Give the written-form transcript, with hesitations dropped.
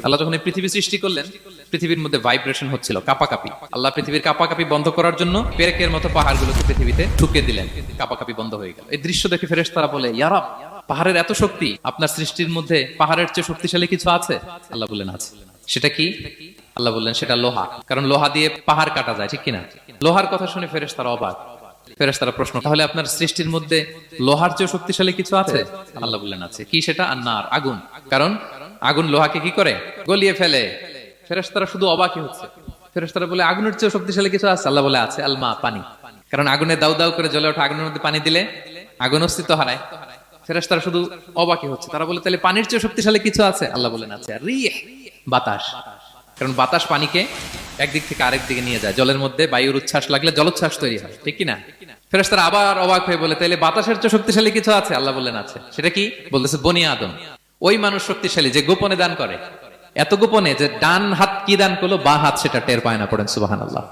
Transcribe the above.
আল্লাহ যখন এই পৃথিবী সৃষ্টি করলেন, পৃথিবীর মধ্যে ভাইব্রেশন হচ্ছিল, কাঁপাকাঁপি। আল্লাহ পৃথিবীর কাঁপাকাঁপি বন্ধ করার জন্য পেরেকের মতো পাহাড়গুলোকে পৃথিবীতে ঠুকে দিলেন, কাঁপাকাঁপি বন্ধ হয়ে গেল। এই দৃশ্য দেখে ফেরেশতারা বলে, ইয়া রব, পাহাড়ের এত শক্তি, আপনার সৃষ্টির মধ্যে পাহাড়ের চেয়ে শক্তিশালী কিছু আছে? আল্লাহ বললেন আছে। সেটা কি? আল্লাহ বললেন সেটা লোহা, কারণ লোহা দিয়ে পাহাড় কাটা যায়, ঠিক কিনা? লোহার কথা শুনে ফেরেশতারা অবাক। ফেরেশতারা প্রশ্ন, তাহলে আপনার সৃষ্টির মধ্যে লোহার চেয়ে শক্তিশালী কিছু আছে? আল্লাহ বললেন আছে। কি সেটা? আন্নার, আগুন। কারণ আগুন লোহাকে কি করে? গলিয়ে ফেলে। ফেরেশতারা শুধু অবাকই হচ্ছে। ফেরেশতারা বলে, আগুনের চেয়ে শক্তিশালী কিছু আছে? আল্লাহ বলে আছে, আলমা, পানি। কারণ আগুনে দাউ দাউ করে জ্বলে ওঠা আগুনের মধ্যে পানি দিলে আগুন অস্তিত্ব হারায়। ফেরেশতারা শুধু অবাকই হচ্ছে। তারা বলে, তাহলে পানির চেয়ে শক্তিশালী কিছু আছে? আল্লাহ বলেন আছে, আর রিহ, বাতাস। কারণ বাতাস পানিকে একদিক থেকে আরেক দিকে নিয়ে যায়। জলের মধ্যে বায়ুর উচ্ছ্বাস লাগলে জলোচ্ছ্বাস তৈরি হয়, ঠিক কিনা? ফেরেশতারা আবার অবাক হয়ে বলে, তাইলে বাতাসের চেয়ে শক্তিশালী কিছু আছে? আল্লাহ বললেন আছে। সেটা কি? বলতেছে বনি আদম। ওই মানুষ শক্তিশালী যে গোপনে দান করে, এত গোপনে যে ডান হাত কি দান করলো, বাঁ হাত সেটা টের পায় না। পড়েন সুবহানাল্লাহ।